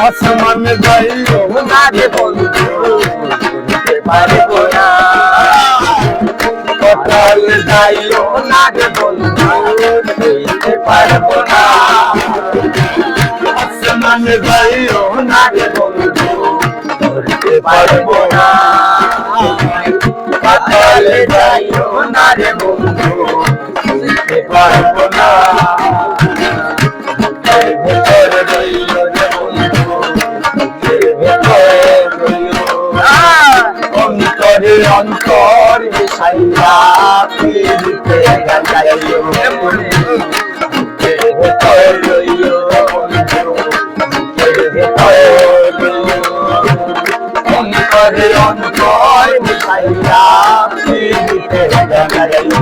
আসমান যাইও না রে বন্ধু উড়তে পারবো না পাতাল যাইও না রে বন্ধু উড়তে পারবো না আসমান যাইও না রে বন্ধু উড়তে পারবো না পাতাল যাইও না রে বন্ধু উড়তে পারবো না অন্তরে অন্তর মিশাইয়া পীড়িতে গাইও অন্তরে অন্তর মিশাইয়া পীড়িতে গাইও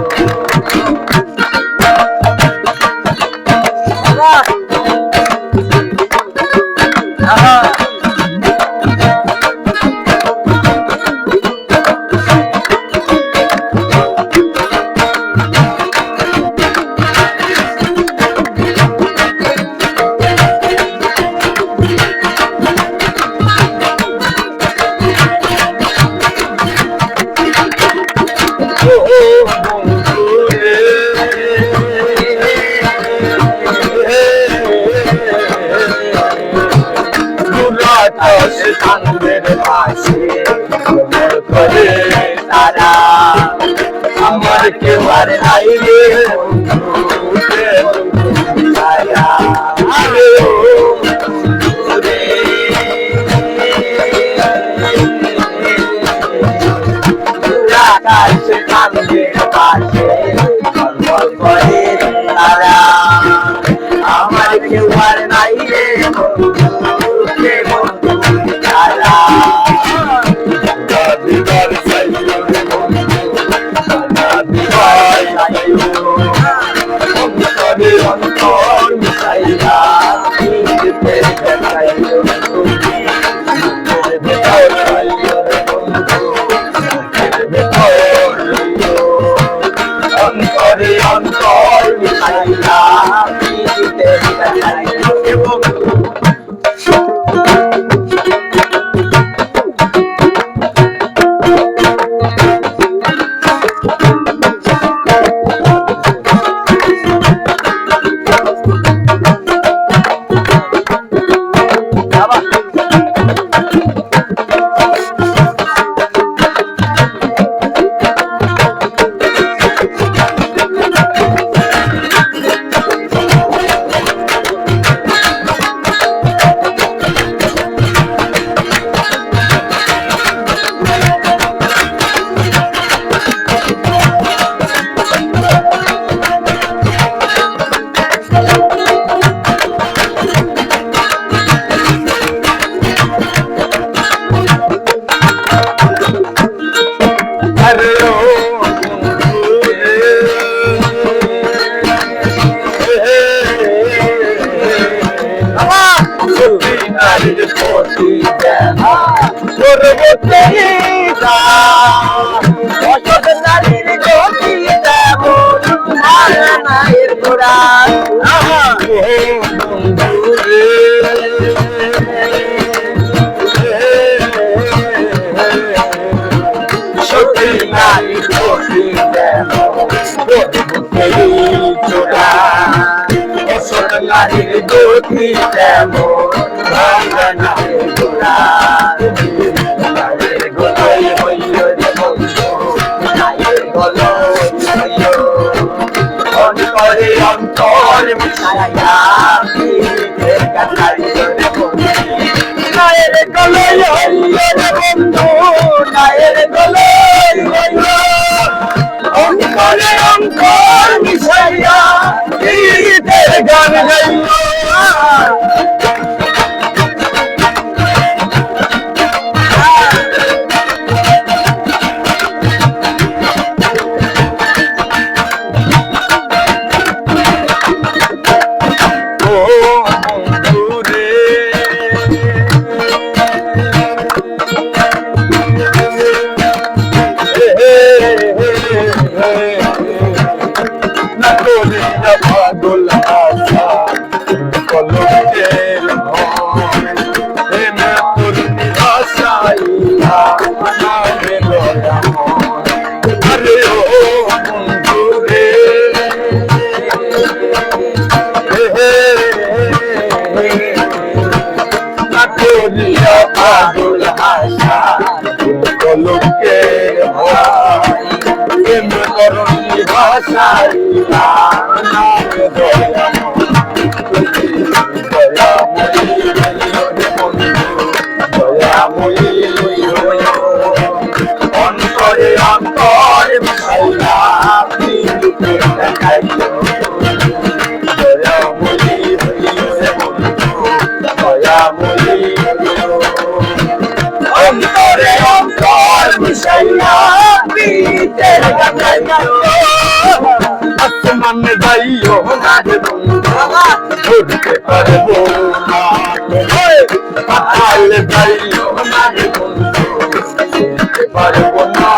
কান্দের পাশে করে তারা আমার কেউ আর নাই রে কান্দের পাশে করে তারা আমার কেউ আর নাই রে অন্তর মিশাইয়া অন্তরে অন্তর মিশাইয়া নারীর গতি মায়ের গোড়া সত্যি নারীর গতি চোরা নারীর গতি তেমন নারীর গোড়া অন্তরে অন্তর মিশাইয়া গলই হইল রে বন্ধু নায়ের গলই হইল অঙ্করে অঙ্কর মিশাইয়া গীতের গান গাইল পাগল আশা কলকের ঘরে তোর নিরাশাইয়া নামে আরে ও বন্ধু রে তোরিয়া পাগল আশা কলকের ঘরে তোর নিরাশাইয়া অন্তরে অন্তর মিশাইয়া অন্তরে অন্তর মিশাইয়া গীতের গান গাইল আসমান যাইও না রে বন্ধু ধরতে পারবো না পাতাল যাইও না রে বন্ধু ধরতে পারবো না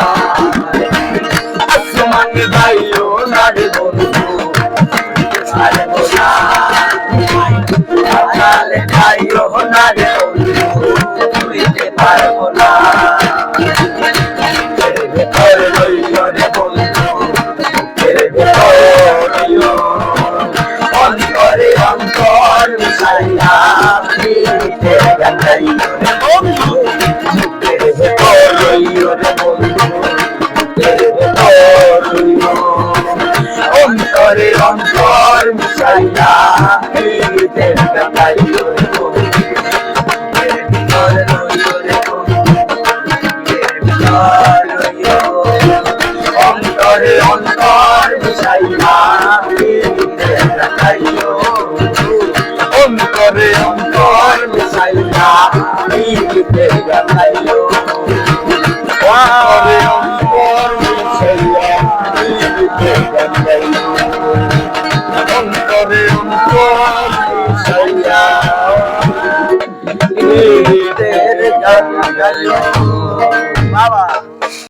আসমান যাইও না রে বন্ধু পারবো না পাতাল যাইও না রে বন্ধু ধরতে পারবো না অন্তরে অন্তর মিশাইয়া গীতের গান গাইল রে বন্ধু বুকের ভেতর রইল রে বন্ধু বুকের ভেতর রইল অন্তরে অন্তর মিশাইয়া গীতের গান গাইল রে বন্ধু বুকের ভেতর রইল রে বন্ধু বুকের ভেতর রইল অন্তরে অন্তর মিশাইয়া অন্তরে অন্তর মিশাইয়া গীতের গান গাইল অন্তরে অন্তর মিশাইয়া গীতের গান গাইল অন্তরে অন্তর মিশাইয়া গীতের গান গাইল